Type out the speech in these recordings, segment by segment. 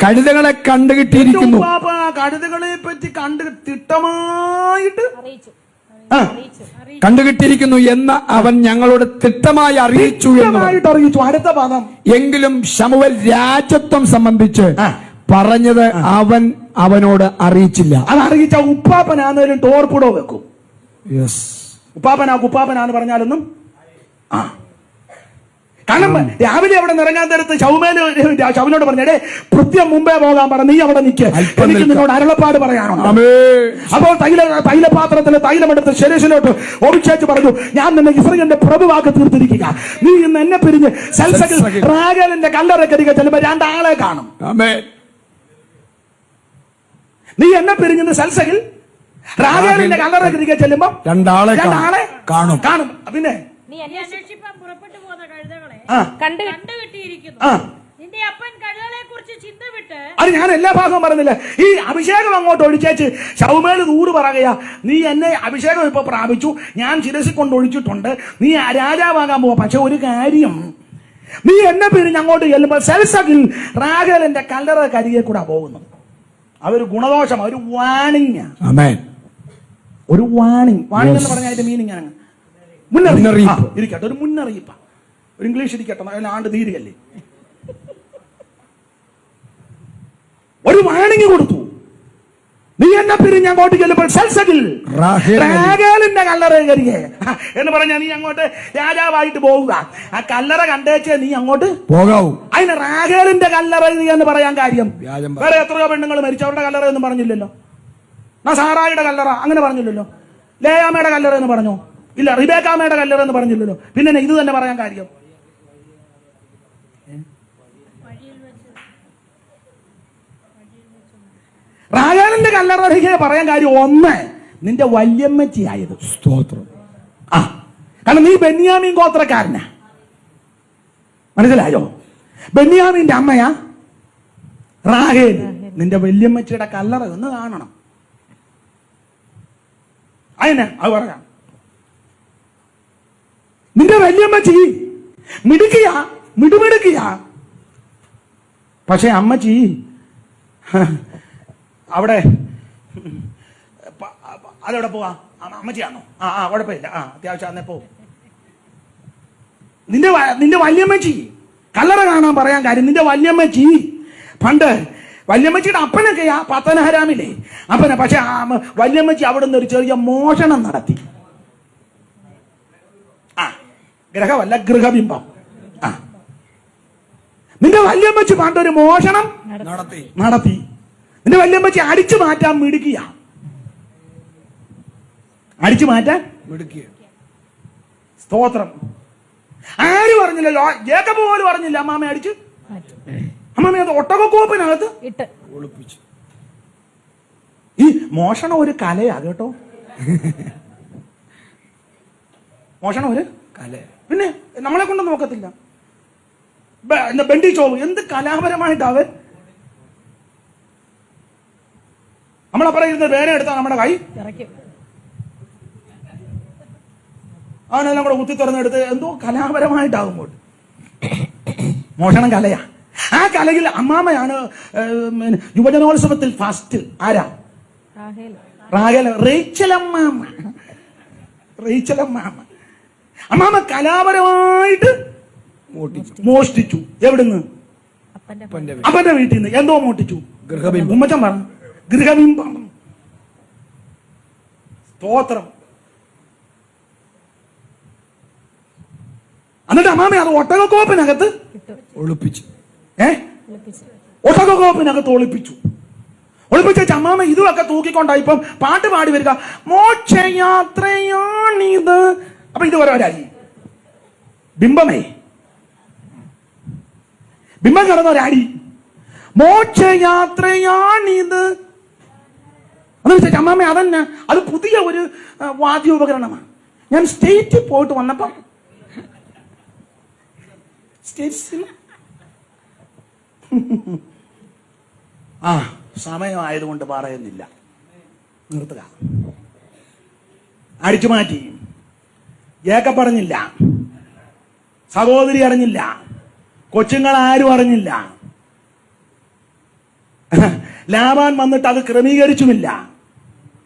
കഴുതകളെ കണ്ടുകിട്ടിയിരിക്കുന്നു. കഴുതകളെ പറ്റി തിട്ടമായിട്ട് കണ്ടുകിട്ടിയിരിക്കുന്നു എന്ന് അവൻ ഞങ്ങളോട് തിട്ടമായി അറിയിച്ചു. അടുത്ത പദം, എങ്കിലും ശമൂവേൽ രാജത്വം സംബന്ധിച്ച് പറഞ്ഞത് അവൻ അവനോട് അറിയിച്ചില്ല. അത് അറിയിച്ച ഉപ്പാപ്പനാന്നേലും ടോർപ്പിടോ വെക്കും. ഉപ്പാപ്പനാന്ന് പറഞ്ഞാലൊന്നും കാരണം രാവിലെ അവിടെ നിറങ്ങാൻ നേരത്ത് ശൗനോട് പറഞ്ഞേ, കൃത്യം മുമ്പേ പോകാൻ പറ, നീ അവിടെ നിൽക്ക്, എനിക്ക് നിന്നോട് അരുളപ്പാട് പറയാനോ. അപ്പോൾ തൈലപാത്രത്തിൽ തൈലമെടുത്ത് ശേരേശിലോട്ട് ഒഴിച്ചേച്ച് പറഞ്ഞു, ഞാൻ നിന്നെ ഇസ്രായേലിന്റെ പ്രഭുവാക്കി തീർത്തിരിക്കുക. നീ ഇന്ന് എന്നെ പിരിഞ്ഞ് സെൽസക്കിൽ റാഗേലിന്റെ കല്ലറക്കരികെ ചെല്ലുമ്പോ രണ്ടാളെ കാണും. നീ എന്നെ പിരിഞ്ഞ് സെൽസക്കിൽ റാഗേലിന്റെ കല്ലറക്കരികെ ചെല്ലുമ്പോ രണ്ടാളെ കാണും. പിന്നെ അത് ഞാൻ എല്ലാ ഭാഗവും പറഞ്ഞില്ല. ഈ അഭിഷേകം അങ്ങോട്ട് ഒഴിച്ചേച്ച് ശൗമേല് ദൂര് പറയുക, നീ എന്നെ അഭിഷേകം ഇപ്പൊ പ്രാപിച്ചു, ഞാൻ ശിരസിൽ കൊണ്ട് ഒഴിച്ചിട്ടുണ്ട്, നീ രാജാവാകാൻ പോവാ. പക്ഷെ ഒരു കാര്യം, നീ എന്നെ പിരിഞ്ഞ് അങ്ങോട്ട് ചെല്ലുമ്പോൾ സെൽസക്കിൽ റാഗേലിന്റെ കല്ലറ കരികെ കൂടെ പോകുന്നു. അതൊരു ഗുണദോഷം, ഒരു വാണിംഗ്. ഒരു വാണിംഗ് എന്ന് പറഞ്ഞാൽ അതിന്റെ മീനിങ് ആണ് മുന്നറിയിപ്പ്. ഇരിക്കട്ടെ, ഒരു മുന്നറിയിപ്പ്. ഒരു ഇംഗ്ലീഷ് ഇരിക്കട്ടെ, ആണ്ട് തീരുകയല്ലേ. ഒരു വാണിംഗ് കൊടുത്തു. നീ എന്നെ പിരിഞ്ഞ് അങ്ങോട്ട് ചെല്ലുമ്പോൾ സെൽസക്കിൽ റാഗേലിന്റെ കല്ലറ കരികെ എന്ന് പറഞ്ഞാൽ നീ അങ്ങോട്ട് രാജാവായിട്ട് പോവുക. ആ കല്ലറ കണ്ടേച്ചേ നീ അങ്ങോട്ട് പോകാവൂ. അതിന് റാഗേലിന്റെ കല്ലറ എന്ന് പറയാൻ കാര്യം, വേറെ എത്രയോ പെണ്ണുങ്ങൾ മരിച്ചു, അവരുടെ കല്ലറ എന്ന് പറഞ്ഞില്ലല്ലോ. സാറായിയുടെ കല്ലറ അങ്ങനെ പറഞ്ഞില്ലല്ലോ. ലേയാമ്മയുടെ കല്ലറ എന്ന് പറഞ്ഞോ? ഇല്ല. റിബേക്കാമ്മയുടെ കല്ലറ എന്ന് പറഞ്ഞില്ലല്ലോ. പിന്നെ ഇത് തന്നെ പറയാൻ കാര്യം. റാഗേലിന്റെ കല്ലറ പറയാൻ കാര്യം ഒന്ന്, നിന്റെ വല്യമ്മച്ചിയായത്. സ്തോത്രം. കാരണം നീ ബെന്യാമീൻ ഗോത്രക്കാരനാ, മനസ്സിലായോ? ബെന്യാമീന്റെ അമ്മയാ റാഗേൽ. നിന്റെ വല്യമ്മച്ചിയുടെ കല്ലറ ഒന്ന് കാണണം. അതിനെ അത് പറയാം. നിന്റെ വല്യമ്മച്ചി മിടുമിടുക്കിയ, പക്ഷെ അമ്മച്ചി അവിടെ അതെവിടെ പോവാ? അമ്മച്ചിയാണോ? കുഴപ്പമില്ല, അത്യാവശ്യം അന്നേ പോവും. നിന്റെ വല്യമ്മച്ചി കല്ലറ കാണാൻ പറയാൻ കാര്യം, നിന്റെ വല്യമ്മച്ചി പണ്ട് വല്യമ്മച്ചിയുടെ അപ്പനൊക്കെയാ പത്തനഹരാമില്ലേ അപ്പനെ. പക്ഷെ വല്യമ്മച്ചി അവിടെ നിന്ന് ഒരു ചെറിയ മോഷണം നടത്തി. ഗ്രഹമല്ല, ഗൃഹബിംബം. നിന്റെ വല്യമ്മച്ചി പണ്ടൊരു മോഷണം നടത്തി. നിന്റെ വല്യമ്മച്ചി അടിച്ചു മാറ്റാൻ മിടുക്കിയ, അടിച്ചു മാറ്റാൻ മിടുക്കിയ. സ്തോത്രം. ആര് പറഞ്ഞില്ലല്ലോ, ജേക്കബ് പോലും പറഞ്ഞില്ല അമ്മാമ അടിച്ചു. അമ്മാമ അത് ഒട്ടകക്കോപ്പിനകത്ത് ഒളിപ്പിച്ചു. ഈ മോഷണം ഒരു കലയാ കേട്ടോ. മോഷണം ഒരു കല. പിന്നെ നമ്മളെ കൊണ്ട് നോക്കത്തില്ല. ബെണ്ടി ചോവ് എന്ത് കലാപരമായിട്ടാവൻ. നമ്മളപ്പുറം ഇരുന്ന് വേന എടുത്താൽ നമ്മുടെ കൈ അവനെല്ലാം കൂടെ കുത്തി തുറന്നെടുത്ത് എന്തോ കലാപരമായിട്ടാകുമ്പോൾ. മോഷണം കലയാ. ആ കലയിൽ അമ്മാമയാണ് യുവജനോത്സവത്തിൽ ഫസ്റ്റ്. ആരാ? റാഗേൽ. റേച്ചലമ്മാമ. അമ്മാമ കലാപരമായിട്ട് മോഷ്ടിച്ചു. എവിടുന്ന്? അപ്പന്റെ വീട്ടിൽ നിന്ന്. എന്തോ മോഷ്ടിച്ചു? ഉമ്മച്ചൻ പറഞ്ഞു ഗൃഹബിംബം. സ്തോത്രം. എന്നിട്ട് അമ്മാമ അത് ഒട്ടകക്കോപ്പിനകത്ത് ഒളിപ്പിച്ചു. ഒട്ടകക്കോപ്പിനകത്ത് ഒളിപ്പിച്ചു. അമ്മാമ ഇതുമൊക്കെ തൂക്കിക്കൊണ്ടാ ഇപ്പം പാട്ട് പാടി വരിക, മോക്ഷയാത്രയാണിത്. അപ്പൊ ഇത് ഒരായി ബിംബമേ, ബിംബം കിടന്ന ഒരാടി, മോക്ഷയാത്രയാണിത്. അതെന്ന് വെച്ചാൽ അമ്മാമ അതന്നെ, അത് പുതിയ ഒരു വാദ്യോപകരണമാണ്. ഞാൻ സ്റ്റേറ്റിൽ പോയിട്ട് വന്നപ്പോ സമയമായതുകൊണ്ട് പറയുന്നില്ല, നിർത്തുക. അടിച്ചു മാറ്റി. ജേക്കബ് പറഞ്ഞില്ല, സഹോദരി അറിഞ്ഞില്ല, കൊച്ചുങ്ങൾ ആരും അറിഞ്ഞില്ല. ലാബാൻ വന്നിട്ട് അത് ക്രമീകരിച്ചുമില്ല.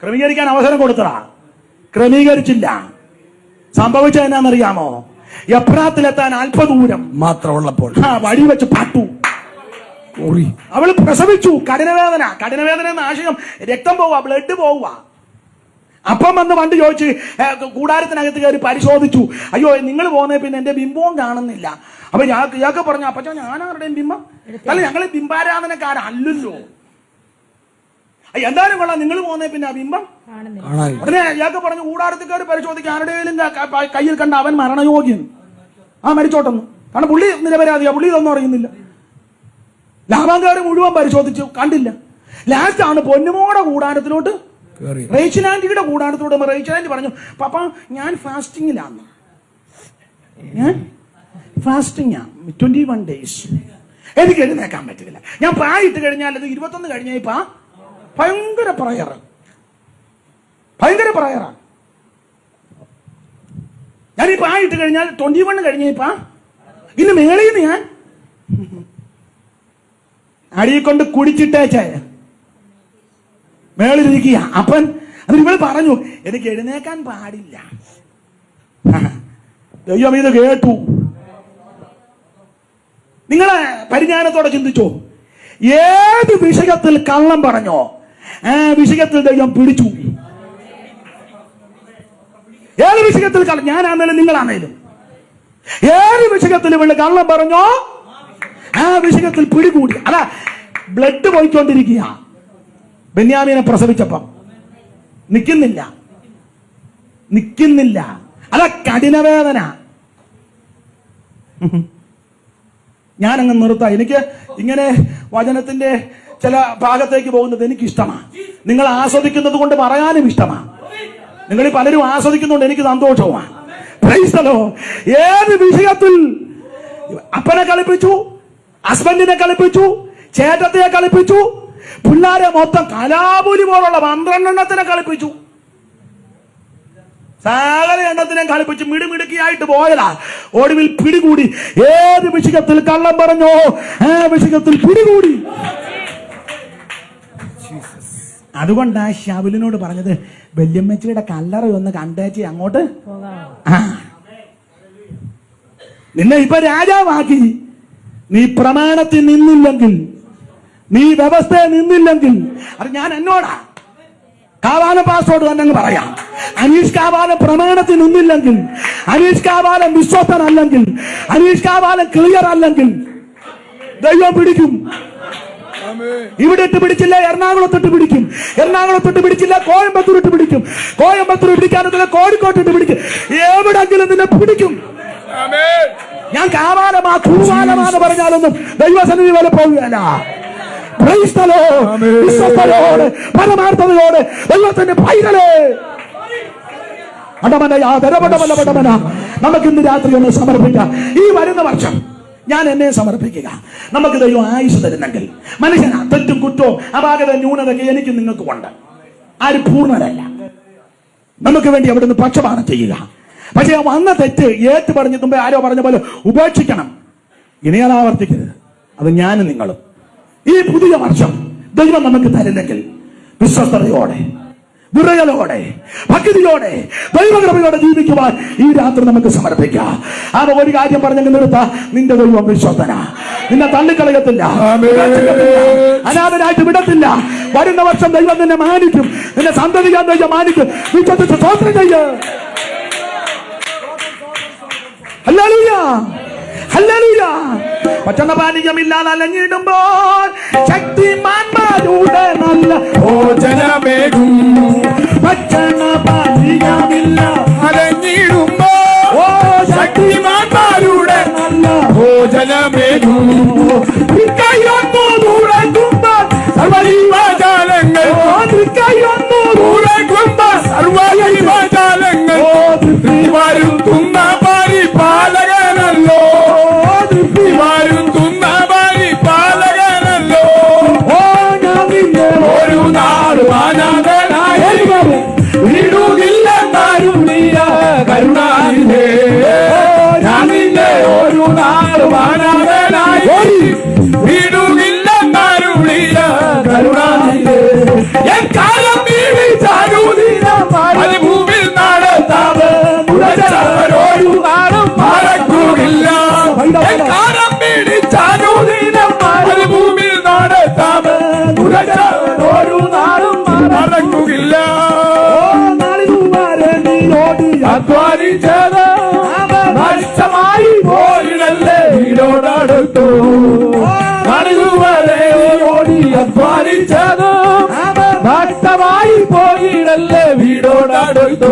ക്രമീകരിക്കാൻ അവസരം കൊടുത്തതാ, ക്രമീകരിച്ചില്ല. സംഭവിച്ചത് എന്നാണെന്നറിയാമോ? എപ്രാത്തിലെത്താൻ അല്പദൂരം മാത്രമുള്ളപ്പോൾ വഴി വെച്ച് പാട്ടു. അവള് പ്രസവിച്ചു. കഠിനവേദന എന്ന ആശയം രക്തം പോവുക, ബ്ലഡ് പോവുക. അപ്പം വന്ന് പണ്ട് ചോദിച്ച് കൂടാരത്തിനകത്ത് കയറി പരിശോധിച്ചു. അയ്യോ, നിങ്ങൾ പോകുന്നേ പിന്നെ എന്റെ ബിംബവും കാണുന്നില്ല. അപ്പൊ ഇയാൾക്ക് പറഞ്ഞു, അപ്പച്ചാ ഞാനാരുടെയും ബിംബം അല്ല, ഞങ്ങൾ ബിംബാരാധനക്കാരല്ലല്ലോ. എന്തായാലും കൊള്ളാം, നിങ്ങൾ പോകുന്നേ പിന്നെ ആ ബിംബം. ഉടനെ ഇയാൾക്ക് പറഞ്ഞു, കൂടാരത്തിൽ കയറി പരിശോധിക്കുക, ആരുടെയും കയ്യിൽ കണ്ട അവൻ മരണയോഗ്യൻ. മരിച്ചോട്ടെന്ന്. കാരണം പുള്ളി നിരപരാധിയാ, പുള്ളി ഇതൊന്നും അറിയുന്നില്ല. ലാഭാങ്കാർ മുഴുവൻ പരിശോധിച്ചു, കണ്ടില്ല. ലാസ്റ്റാണ് പൊന്നുമോടെ കൂടാരത്തിലോട്ട്, റേച്ചൽ ആന്റിയുടെ കൂടാരത്തിലോട്ട്. റേച്ചൽ ആന്റി പറഞ്ഞു, പപ്പ ഞാൻ ഫാസ്റ്റിംഗിലാണ്, ഞാൻ ഫാസ്റ്റിംഗാ 21 days. എനിക്ക് എഴുന്നേക്കാൻ പറ്റില്ല. ഞാൻ പായിട്ട് കഴിഞ്ഞാൽ അത് 21 കഴിഞ്ഞ ഭയങ്കര പ്രയറാ. ഞാൻ ഈ പായിട്ട് കഴിഞ്ഞാൽ 21 കഴിഞ്ഞ ഇന്ന് മേളിൽ നിന്ന് ഞാൻ അടിയെ കൊണ്ട് കുടിച്ചിട്ടേച്ചേ മേളിലിരിക്കുക. അപ്പൻ അതിന് ഇവള് പറഞ്ഞു, എനിക്ക് എഴുന്നേക്കാൻ പാടില്ല. ദൈവം ഇത് കേട്ടു. നിങ്ങളെ പരിജ്ഞാനത്തോടെ ചിന്തിച്ചോ, ഏത് വിഷയത്തിൽ കള്ളം പറഞ്ഞോ ആ വിഷയത്തിൽ ദൈവം പിടിച്ചു. ഏത് വിഷയത്തിൽ കള്ളം, ഞാനാണേലും നിങ്ങളാണേലും ഏത് വിഷയത്തിൽ ഇവള് കള്ളം പറഞ്ഞോ ആ വിഷയത്തിൽ പിടികൂടി. അതാ ബ്ലഡ് പോയിക്കൊണ്ടിരിക്കുക. ബെന്യാമീനെ പ്രസവിച്ചപ്പം നിൽക്കുന്നില്ല. അതാ കഠിനവേദന. ഞാനങ്ങ് നിർത്താം. എനിക്ക് ഇങ്ങനെ വചനത്തിന്റെ ചില ഭാഗത്തേക്ക് പോകുന്നത് എനിക്ക് ഇഷ്ടമാണ്. നിങ്ങൾ ആസ്വദിക്കുന്നത് കൊണ്ട് പറയാനും ഇഷ്ടമാണ്. നിങ്ങൾ പലരും ആസ്വദിക്കുന്നുണ്ട്, എനിക്ക് സന്തോഷവുമാണ്. Praise the Lord. ഏത് വിഷയത്തിൽ അപ്പനെ കളിപ്പിച്ചു, ഹസ്ബൻഡിനെ കളിപ്പിച്ചു, ചേട്ടത്തിയെ കളിപ്പിച്ചു, പിള്ളാരെ മൊത്തം കലാപുലി പോലുള്ള 12 എണ്ണത്തിനെ കളിപ്പിച്ചു, സകല എണ്ണത്തിനെ കളിപ്പിച്ച് മിടുമിടുക്കിയായിട്ട് പോയതാ. ഒടുവിൽ പിടികൂടി. ഏത് വിഷയത്തിൽ കള്ളം പറഞ്ഞോ ആ വിഷയത്തിൽ പിടികൂടി. അതുകൊണ്ടാ ശൗലിനോട് പറഞ്ഞത്, വല്യമ്മച്ചിയുടെ കല്ലറയൊന്ന് കണ്ടേച്ച് അങ്ങോട്ട് നിന്നെ ഇപ്പൊ രാജാവാക്കി. നീ പ്രമാണത്തിൽ നിന്നില്ലെങ്കിൽ, നീ വ്യവസ്ഥയെ നിന്നില്ലെങ്കിൽ, അത് ഞാൻ എന്നോടാ കാവാലം പാസ്റ്റോട് തന്നെ അങ്ങ് പറയാം. അനീഷ് കാവാലം പ്രമാണത്തിൽ നിന്നില്ലെങ്കിൽ, അനീഷ് കാവാലം വിശ്വസ്തനല്ലെങ്കിൽ, അനീഷ് കാവാലം ക്ലിയർ അല്ലെങ്കിൽ ദൈവം പിടിക്കും. ഇവിടെ ഇട്ട് പിടിച്ചില്ല, എറണാകുളത്തിട്ട് പിടിക്കും. എറണാകുളത്തിട്ട് പിടിച്ചില്ല, കോയമ്പത്തൂരിട്ട് പിടിക്കും. കോയമ്പത്തൂർ പിടിക്കാനത്തില്ല, കോഴിക്കോട്ടിട്ട് പിടിക്കും. എവിടെങ്കിലും നിന്നെ പിടിക്കും. ഞാൻ കാവാലമാ തൂവാലമാന്ന് പറഞ്ഞാലൊന്നും ദൈവസന്നിധി പോലെ പോവുകയല്ല. വിശ്വസ്തയോട് പരമാർത്ഥതയോട് ദൈവത്തിന്റെ പൈതലേ നമുക്ക് ഇന്ന് രാത്രി ഒന്ന് സമർപ്പിക്കാം. ഈ വരുന്ന വർഷം ഞാൻ എന്നെ സമർപ്പിക്കുക. നമുക്ക് ദൈവം ആയുസ് തരുന്നെങ്കിൽ, മനുഷ്യനാ തെറ്റും കുറ്റവും അപാകത ന്യൂനതയൊക്കെ എനിക്ക് നിങ്ങൾക്ക് ഉണ്ട്. ആരും പൂർണ്ണരല്ല. നമുക്ക് വേണ്ടി അവിടുന്ന് പക്ഷപാതം ചെയ്യുക. പക്ഷെ വന്ന തെറ്റ് ഏറ്റു പറഞ്ഞ മുമ്പേ ആരോ പറഞ്ഞ പോലെ ഉപേക്ഷിക്കണം. ഇനി അത് ആവർത്തിക്കരുത്. അത് ഞാനും നിങ്ങളും. ഈ പുതിയ വർഷം ദൈവം നമുക്ക് തരുന്നെങ്കിൽ വിശ്വസ്തയോടെ, വിറയലോടെ, ഭക്തിയോടെ, ദൈവകൃപയോടെ ജീവിക്കുവാൻ ഈ രാത്രി നമുക്ക് സമർപ്പിക്കാം. ആ ഒരു കാര്യം പറഞ്ഞെങ്കിൽ നിർത്താ, നിന്റെ ദൈവം വിശ്വസ്തന. നിന്നെ തള്ളിക്കളയത്തില്ല, അനാഥനായിട്ട് വിടത്തില്ല. വരുന്ന വർഷം ദൈവം നിന്നെ മാനിക്കും. നിന്നെ സന്തതിക്കാൻ ദൈവം മാനിക്കും. വിശ്വസിച്ച് സ്തോത്രം ചെയ്യ്. Hallelujah, hallelujah. ഭക്ഷണപാനീയമില്ലാതെ അലഞ്ഞിടുമ്പോൾ ശക്തിമാന്മാരുടെ നല്ല ഭോജനമേകും. ഭക്ഷണപാനീയമില്ല അലഞ്ഞിടുമ്പോ ശക്തിമാന്മാരുടെ നല്ല ഭോജനമേകും. സർവജീവജാലങ്ങൾ സർവജീവജാലങ്ങൾ വരുത്തുന്ന പരിപാലകനല്ലോ, വരുത്തുന്ന പരിപാലകനല്ലോ. വിളിച്ചതും നഷ്ടമായി പോയിടല്ലേ വീടോടടുത്തു.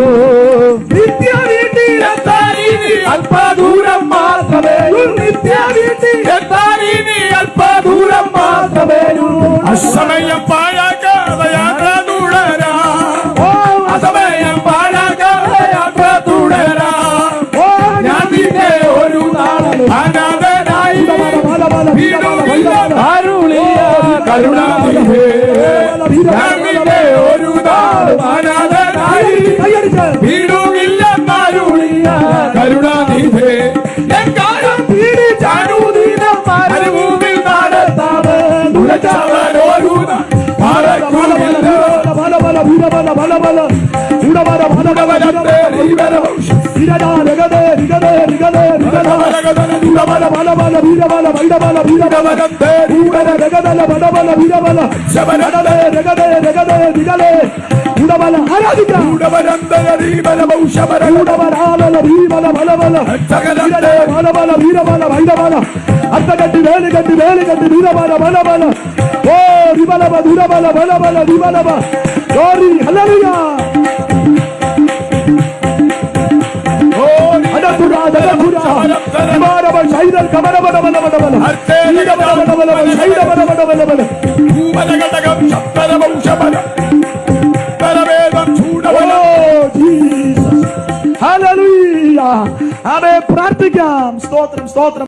നിത്യ വീട്ടിലെത്താനിനി അല്പദൂരം മാത്രമേ, നിത്യ വീട്ടിലെത്താനിനി അല്പദൂരം മാത്രമേ. അസമയം പാഴാക്കാതെ യാത്ര തുടരാം, അസമയം പാഴാക്കാതെ യാത്ര തുടരാം. ഞാൻ നിന്നെ ഒരു നാൾ അനാഥനായി അരുളിയ കരുണാനിധേ, ഞാൻ നിന്നെ ഒരു നാൾ അനാഥനായി വീടുമില്ലെന്നരുളിയ കരുണാനിധേ. എങ്കാലം പീഡിച്ചാനുദിനം മരുഭൂമിൽ നടത്താതെ തുലച്ചവരോരു മറക്കുമില്ല. అత్తగట్టి వేలు గట్టి వీరబల బలబల ఓ రిబలబ దురబల బలబల రిబలబ గోరి హల్లెలూయా. ఓ అదతురా దగతురా నిమారబ శైదల్ కమరబల బలబల బల వీరబల బలబల శైదబల బలబల బల భూమలగటగం శబ్దరవం శబల పరవేదం చూడబల. ఓ జీసస్ హల్లెలూయా. ఆమె ప్రార్థిക്കാം. స్తోత్రం స్తోత్రం.